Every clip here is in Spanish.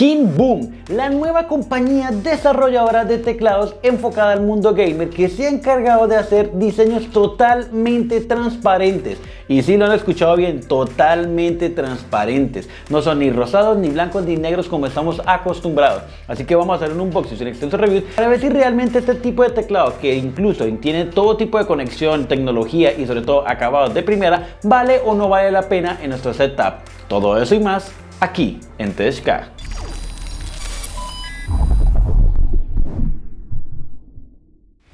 KeenBoom, la nueva compañía desarrolladora de teclados enfocada al mundo gamer que se ha encargado de hacer diseños totalmente transparentes. Y si lo han escuchado bien, totalmente transparentes. No son ni rosados, ni blancos, ni negros como estamos acostumbrados. Así que vamos a hacer un unboxing, un extenso review para ver si realmente este tipo de teclado, que incluso tiene todo tipo de conexión, tecnología y sobre todo acabados de primera, vale o no vale la pena en nuestro setup. Todo eso y más aquí en TechCar.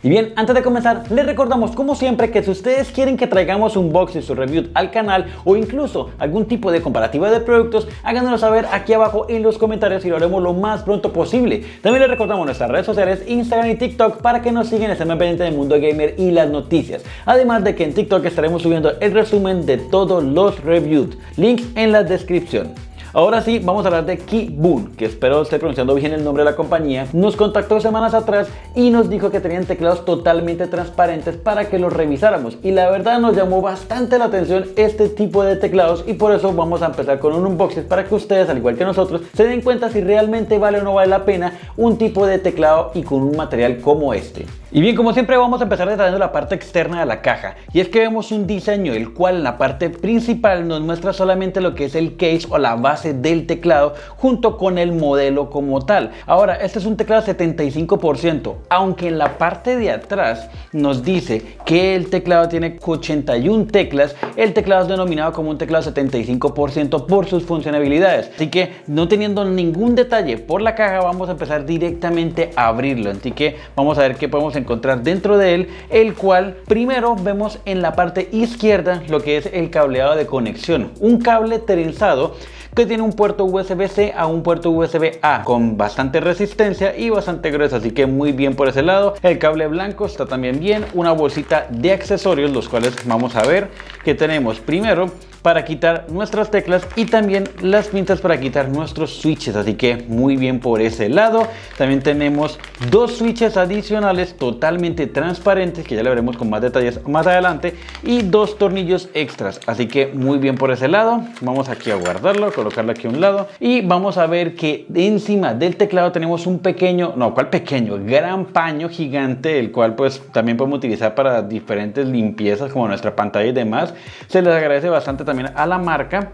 Y bien, antes de comenzar, les recordamos como siempre que si ustedes quieren que traigamos unboxings o reviews al canal o incluso algún tipo de comparativa de productos, háganoslo saber aquí abajo en los comentarios y lo haremos lo más pronto posible. También les recordamos nuestras redes sociales, Instagram y TikTok, para que nos sigan, estén pendientes del mundo gamer y las noticias. Además de que en TikTok estaremos subiendo el resumen de todos los reviews, links en la descripción. Ahora sí, vamos a hablar de KeenBoom, que espero esté pronunciando bien el nombre de la compañía. Nos contactó semanas atrás y nos dijo que tenían teclados totalmente transparentes para que los revisáramos. Y la verdad nos llamó bastante la atención este tipo de teclados y por eso vamos a empezar con un unboxing para que ustedes, al igual que nosotros, se den cuenta si realmente vale o no vale la pena un tipo de teclado y con un material como este. Y bien, como siempre vamos a empezar detallando la parte externa de la caja. Y es que vemos un diseño el cual en la parte principal nos muestra solamente lo que es el case o la base del teclado junto con el modelo como tal. Ahora, este es un teclado 75%, aunque en la parte de atrás nos dice que el teclado tiene 81 teclas. El teclado es denominado como un teclado 75% por sus funcionalidades. Así que no teniendo ningún detalle por la caja, vamos a empezar directamente a abrirlo. Así que vamos a ver qué podemos encontrar dentro de él, el cual primero vemos en la parte izquierda lo que es el cableado de conexión, un cable trenzado que tiene un puerto USB-C a un puerto USB-A con bastante resistencia y bastante grueso, así que muy bien por ese lado. El cable blanco está también bien, una bolsita de accesorios, los cuales vamos a ver que tenemos primero para quitar nuestras teclas y también las pinzas para quitar nuestros switches, así que muy bien por ese lado. También tenemos dos switches adicionales totalmente transparentes que ya le veremos con más detalles más adelante y dos tornillos extras, así que muy bien por ese lado. Vamos aquí a guardarlo, colocarlo aquí a un lado y vamos a ver que encima del teclado tenemos un pequeño, no, ¿cuál pequeño? Gran paño gigante, el cual pues también podemos utilizar para diferentes limpiezas como nuestra pantalla y demás. Se les agradece bastante también a la marca.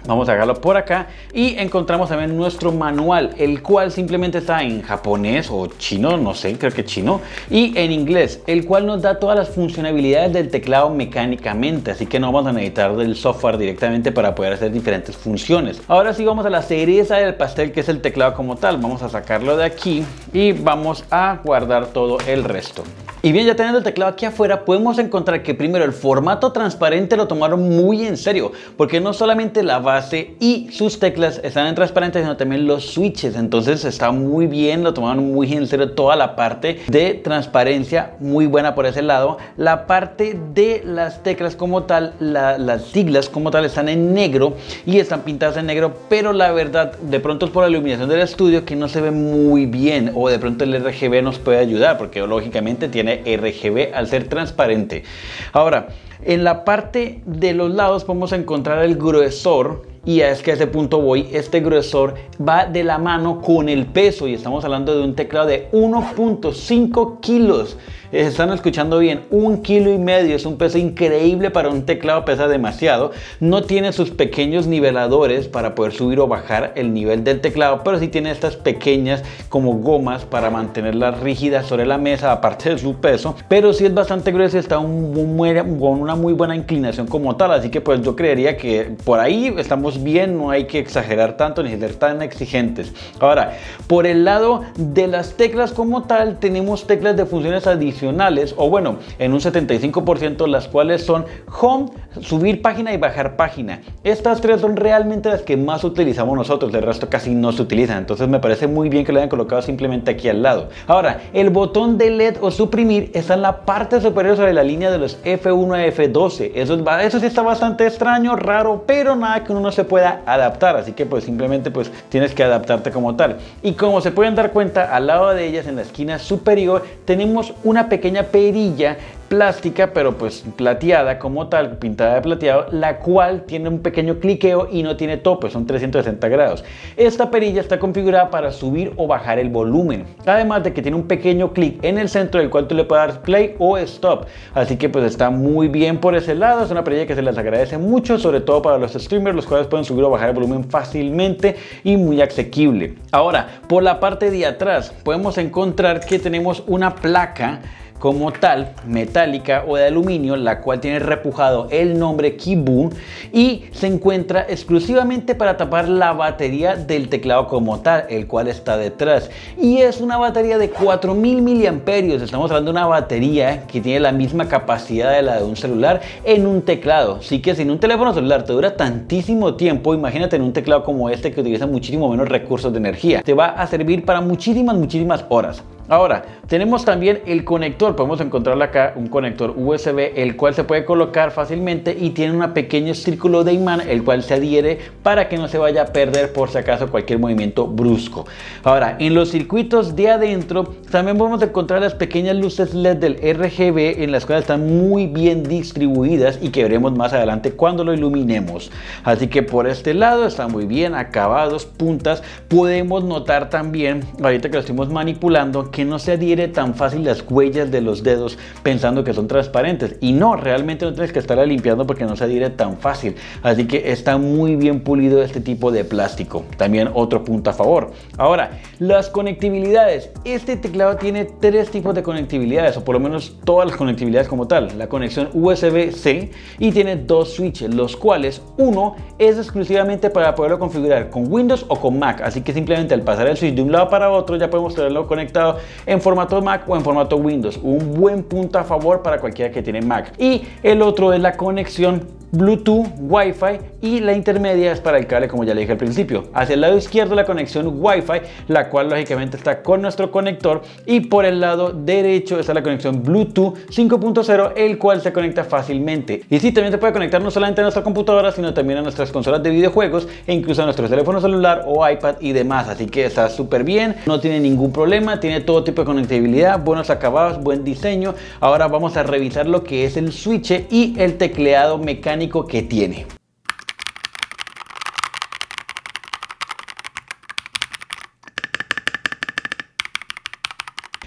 Vamos a dejarlo por acá y encontramos también nuestro manual, el cual simplemente está en japonés o chino, no sé, creo que chino, y en inglés, el cual nos da todas las funcionalidades del teclado mecánicamente, así que no vamos a necesitar del software directamente para poder hacer diferentes funciones. Ahora sí vamos a la cereza del pastel, que es el teclado como tal. Vamos a sacarlo de aquí y vamos a guardar todo el resto. Y bien, ya teniendo el teclado aquí afuera, podemos encontrar que primero el formato transparente lo tomaron muy en serio, porque no solamente la base y sus teclas están en transparente, sino también los switches. Entonces está muy bien, lo tomaron muy en serio toda la parte de transparencia, muy buena por ese lado. La parte de las teclas como tal, las siglas como tal están en negro y están pintadas en negro, pero la verdad de pronto es por la iluminación del estudio que no se ve muy bien, o de pronto el RGB nos puede ayudar porque lógicamente tiene RGB al ser transparente. Ahora, en la parte de los lados podemos encontrar el gruesor. Y es que a ese punto voy, este gruesor va de la mano con el peso y estamos hablando de un teclado de 1.5 kilos. Están escuchando bien, 1,5 kilos, es un peso increíble para un teclado, pesa demasiado. No tiene sus pequeños niveladores para poder subir o bajar el nivel del teclado, pero sí tiene estas pequeñas como gomas para mantenerla rígida sobre la mesa, aparte de su peso. Pero sí es bastante grueso y está con una muy buena inclinación como tal, así que pues yo creería que por ahí estamos bien, no hay que exagerar tanto ni ser tan exigentes. Ahora, por el lado de las teclas como tal, tenemos teclas de funciones adicionales, o bueno, en un 75%, las cuales son Home, subir página y bajar página. Estas tres son realmente las que más utilizamos nosotros, el resto casi no se utilizan, entonces me parece muy bien que lo hayan colocado simplemente aquí al lado. Ahora, el botón de LED o suprimir está en la parte superior sobre la línea de los F1 a F12. Eso sí está bastante extraño, raro, pero nada que uno no se pueda adaptar, así que pues simplemente pues tienes que adaptarte como tal. Y como se pueden dar cuenta, al lado de ellas en la esquina superior tenemos una pequeña perilla plástica, pero pues plateada como tal, pintada de plateado, la cual tiene un pequeño cliqueo y no tiene tope, son 360 grados. Esta perilla está configurada para subir o bajar el volumen, además de que tiene un pequeño clic en el centro del cual tú le puedes dar play o stop, así que pues está muy bien por ese lado. Es una perilla que se les agradece mucho, sobre todo para los streamers, los cuales pueden subir o bajar el volumen fácilmente y muy asequible. Ahora, por la parte de atrás podemos encontrar que tenemos una placa como tal, metálica o de aluminio, la cual tiene repujado el nombre KEEBOO y se encuentra exclusivamente para tapar la batería del teclado como tal, el cual está detrás. Y es una batería de 4000 miliamperios. Estamos hablando de una batería que tiene la misma capacidad de la de un celular en un teclado. Así que si en un teléfono celular te dura tantísimo tiempo, imagínate en un teclado como este que utiliza muchísimo menos recursos de energía. Te va a servir para muchísimas horas. Ahora, tenemos también el conector. Podemos encontrar acá un conector USB, el cual se puede colocar fácilmente y tiene un pequeño círculo de imán, el cual se adhiere para que no se vaya a perder por si acaso cualquier movimiento brusco. Ahora, en los circuitos de adentro también podemos encontrar las pequeñas luces LED del RGB, en las cuales están muy bien distribuidas y que veremos más adelante cuando lo iluminemos. Así que por este lado están muy bien acabados, puntas. Podemos notar también, ahorita que lo estamos manipulando, que no se adhiere tan fácil las huellas de los dedos pensando que son transparentes, y no, realmente no tienes que estarla limpiando porque no se adhiere tan fácil. Así que está muy bien pulido este tipo de plástico. También otro punto a favor. Ahora, las conectividades. Este teclado tiene 3 tipos de conectividades, o por lo menos todas las conectividades como tal. La conexión USB-C, y tiene 2 switches, los cuales uno es exclusivamente para poderlo configurar con Windows o con Mac. Así que simplemente al pasar el switch de un lado para otro ya podemos tenerlo conectado en formato Mac o en formato Windows. Un buen punto a favor para cualquiera que tiene Mac. Y el otro es la conexión Bluetooth, Wi-Fi, y la intermedia es para el cable, como ya le dije al principio. Hacia el lado izquierdo la conexión Wi-Fi, la cual lógicamente está con nuestro conector, y por el lado derecho está la conexión Bluetooth 5.0, el cual se conecta fácilmente. Y sí, también se puede conectar no solamente a nuestra computadora, sino también a nuestras consolas de videojuegos e incluso a nuestro teléfono celular o iPad y demás. Así que está súper bien, no tiene ningún problema, tiene todo tipo de conectividad, buenos acabados, buen diseño. Ahora vamos a revisar lo que es el switch y el tecleado mecánico que tiene.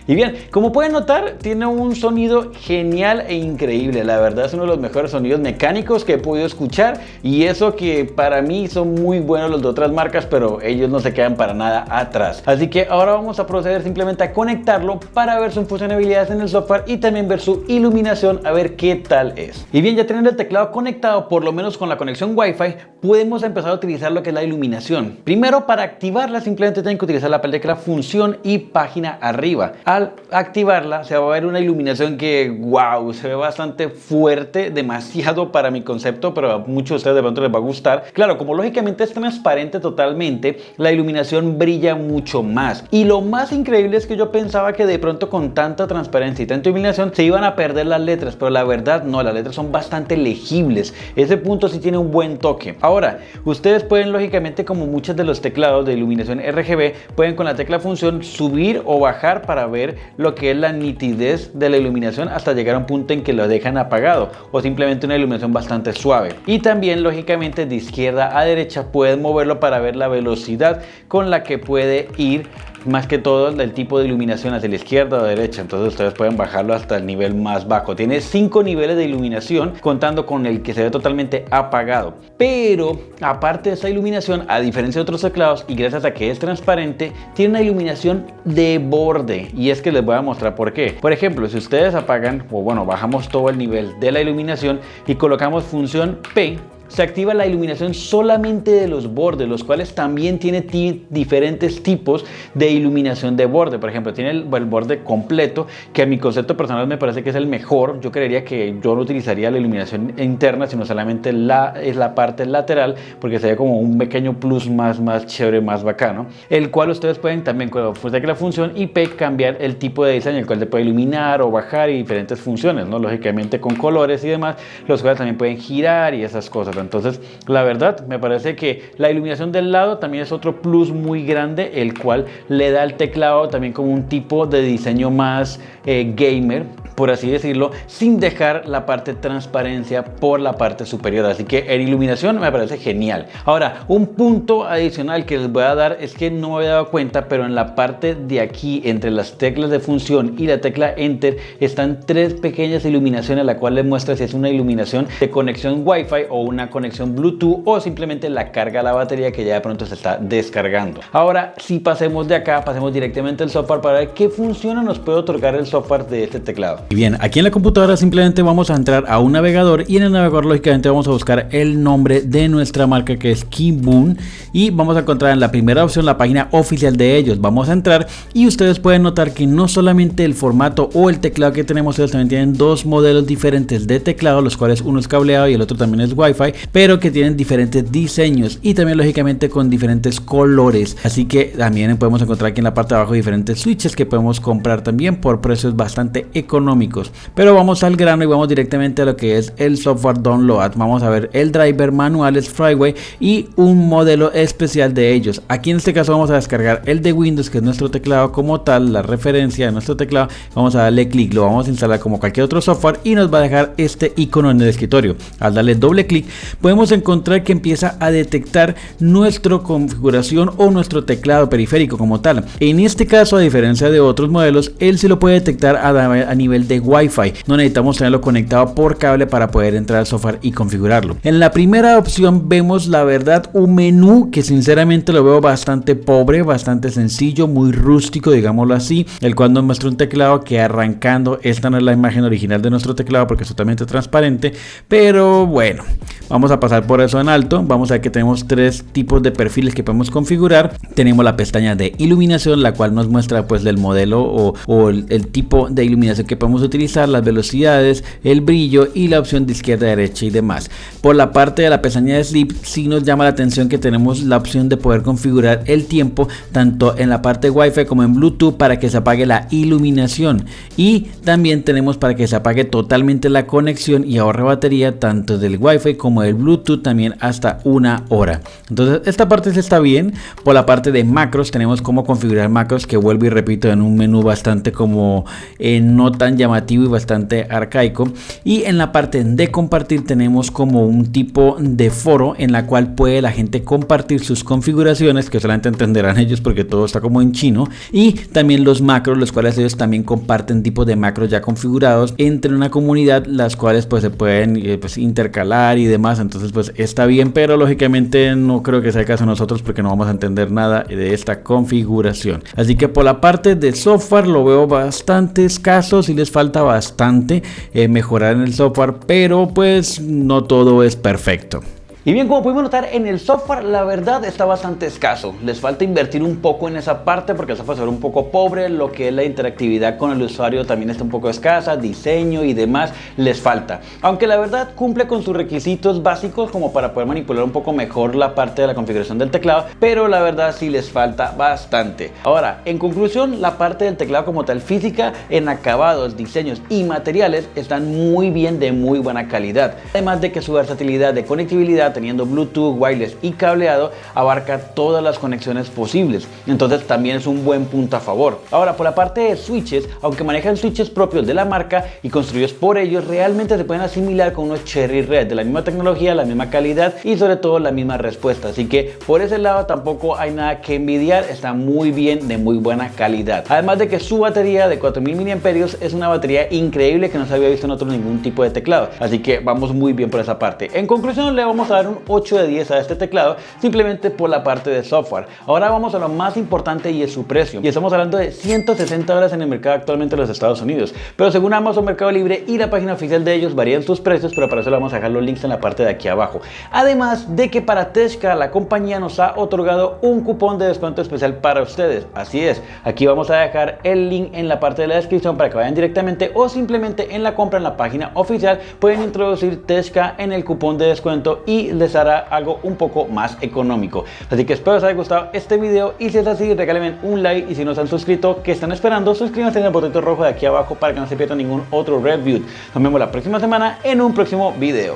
Y bien, como pueden notar, tiene un sonido genial e increíble. La verdad es uno de los mejores sonidos mecánicos que he podido escuchar, y eso que para mí son muy buenos los de otras marcas, pero ellos no se quedan para nada atrás. Así que ahora vamos a proceder simplemente a conectarlo para ver sus funcionalidades en el software y también ver su iluminación, a ver qué tal es. Y bien, ya teniendo el teclado conectado, por lo menos con la conexión Wi-Fi, podemos empezar a utilizar lo que es la iluminación. Primero, para activarla simplemente tienen que utilizar la tecla función y página arriba. Al activarla se va a ver una iluminación que wow, se ve bastante fuerte, demasiado para mi concepto, pero a muchos de ustedes de pronto les va a gustar. Claro, como lógicamente es transparente totalmente, la iluminación brilla mucho más. Y lo más increíble es que yo pensaba que de pronto con tanta transparencia y tanta iluminación se iban a perder las letras, pero la verdad no, las letras son bastante legibles. Ese punto sí tiene un buen toque. Ahora, ustedes pueden lógicamente, como muchos de los teclados de iluminación RGB, pueden con la tecla función subir o bajar para ver lo que es la nitidez de la iluminación hasta llegar a un punto en que lo dejan apagado, o simplemente una iluminación bastante suave. Y también lógicamente de izquierda a derecha pueden moverlo para ver la velocidad con la que puede ir, más que todo del tipo de iluminación hacia la izquierda o derecha. Entonces ustedes pueden bajarlo hasta el nivel más bajo. Tiene 5 niveles de iluminación, contando con el que se ve totalmente apagado. Pero aparte de esa iluminación, a diferencia de otros teclados, y gracias a que es transparente, tiene una iluminación de borde. Y es que les voy a mostrar por qué. Por ejemplo, si ustedes apagan, o bueno, bajamos todo el nivel de la iluminación y colocamos función P, se activa la iluminación solamente de los bordes, los cuales también tiene diferentes tipos de iluminación de borde. Por ejemplo, tiene el borde completo, que a mi concepto personal me parece que es el mejor. Yo creería que yo no utilizaría la iluminación interna, sino solamente la parte lateral, porque sería como un pequeño plus más chévere, más bacano. El cual ustedes pueden también, con la función IP, cambiar el tipo de diseño, el cual se puede iluminar o bajar, y diferentes funciones, ¿no? Lógicamente con colores y demás, los cuales también pueden girar y esas cosas. verdad. Entonces, la verdad, me parece que la iluminación del lado también es otro plus muy grande, el cual le da al teclado también como un tipo de diseño más gamer, por así decirlo, sin dejar la parte de transparencia por la parte superior. Así que en iluminación me parece genial. Ahora, un punto adicional que les voy a dar es que no me había dado cuenta, pero en la parte de aquí, entre las teclas de función y la tecla Enter, están tres pequeñas iluminaciones, la cual les muestra si es una iluminación de conexión Wi-Fi o una conexión Bluetooth, o simplemente la carga a la batería que ya de pronto se está descargando. Ahora, si pasemos de acá, pasemos directamente al software para ver qué función nos puede otorgar el software de este teclado. Y bien, aquí en la computadora simplemente vamos a entrar a un navegador, y en el navegador lógicamente vamos a buscar el nombre de nuestra marca, que es KeyBoon, y vamos a encontrar en la primera opción la página oficial de ellos. Vamos a entrar y ustedes pueden notar que no solamente el formato o el teclado que tenemos, ellos también tienen dos modelos diferentes de teclado, los cuales uno es cableado y el otro también es Wi-Fi, pero que tienen diferentes diseños y también lógicamente con diferentes colores. Así que también podemos encontrar aquí en la parte de abajo diferentes switches que podemos comprar también por precios bastante económicos. Pero vamos al grano y vamos directamente a lo que es el software download. Vamos a ver el driver, manuales, freeware y un modelo especial de ellos. Aquí en este caso vamos a descargar el de Windows, que es nuestro teclado como tal, la referencia de nuestro teclado. Vamos a darle clic, lo vamos a instalar como cualquier otro software y nos va a dejar este icono en el escritorio. Al darle doble clic podemos encontrar que empieza a detectar nuestra configuración o nuestro teclado periférico como tal. En este caso, a diferencia de otros modelos, él sí lo puede detectar a nivel de Wi-Fi. No necesitamos tenerlo conectado por cable para poder entrar al software y configurarlo. En la primera opción vemos, la verdad, un menú que sinceramente lo veo bastante pobre, bastante sencillo, muy rústico, digámoslo así, el cual nos muestra un teclado que arrancando, esta no es la imagen original de nuestro teclado porque es totalmente transparente, pero bueno, vamos a pasar por eso en alto. Vamos a ver que tenemos tres tipos de perfiles que podemos configurar. Tenemos la pestaña de iluminación, la cual nos muestra pues del modelo o el tipo de iluminación que podemos utilizar, las velocidades, el brillo y la opción de izquierda, derecha y demás. Por la parte de la pestaña de Sleep sí nos llama la atención que tenemos la opción de poder configurar el tiempo tanto en la parte Wi-Fi como en Bluetooth para que se apague la iluminación, y también tenemos para que se apague totalmente la conexión y ahorre batería tanto del Wi-Fi como del Bluetooth, también hasta 1 hora. Entonces esta parte sí está bien. Por la parte de macros tenemos cómo configurar macros, que vuelvo y repito, en un menú bastante como no tan llamativo y bastante arcaico. Y en la parte de compartir tenemos como un tipo de foro en la cual puede la gente compartir sus configuraciones, que solamente entenderán ellos porque todo está como en chino, y también los macros, los cuales ellos también comparten tipos de macros ya configurados entre una comunidad, las cuales pues se pueden pues intercalar y demás. Entonces pues está bien, pero lógicamente no creo que sea el caso de nosotros porque no vamos a entender nada de esta configuración. Así que por la parte de software lo veo bastante escaso, si les falta bastante mejorar en el software, pero pues no todo es perfecto. Y bien, como pudimos notar, en el software la verdad está bastante escaso. Les falta invertir un poco en esa parte porque el software se ve un poco pobre. Lo que es la interactividad con el usuario también está un poco escasa, diseño y demás les falta. Aunque la verdad cumple con sus requisitos básicos como para poder manipular un poco mejor la parte de la configuración del teclado, pero la verdad sí les falta bastante. Ahora, en conclusión, la parte del teclado como tal física, en acabados, diseños y materiales están muy bien, de muy buena calidad. Además de que su versatilidad de conectividad, teniendo Bluetooth, wireless y cableado, abarca todas las conexiones posibles. Entonces también es un buen punto a favor. Ahora, por la parte de switches, aunque manejan switches propios de la marca y construidos por ellos, realmente se pueden asimilar con unos Cherry Red de la misma tecnología, la misma calidad y sobre todo la misma respuesta. Así que por ese lado tampoco hay nada que envidiar, está muy bien, de muy buena calidad. Además de que su batería de 4000 mAh es una batería increíble que no se había visto en otro ningún tipo de teclado. Así que vamos muy bien por esa parte. En conclusión, le vamos a dar un 8 de 10 a este teclado, simplemente por la parte de software. Ahora vamos a lo más importante, y es su precio. Y estamos hablando de $160 en el mercado actualmente en los Estados Unidos. Pero según Amazon Mercado Libre y la página oficial de ellos varían sus precios, pero para eso le vamos a dejar los links en la parte de aquí abajo. Además de que para Teshka, la compañía nos ha otorgado un cupón de descuento especial para ustedes. Así es, aquí vamos a dejar el link en la parte de la descripción para que vayan directamente, o simplemente en la compra en la página oficial pueden introducir Teshka en el cupón de descuento y les hará algo un poco más económico. Así que espero les haya gustado este video, y si es así, regálenme un like, y si no se han suscrito, ¿qué están esperando? Suscríbanse en el botoncito rojo de aquí abajo para que no se pierdan ningún otro review. Nos vemos la próxima semana en un próximo video.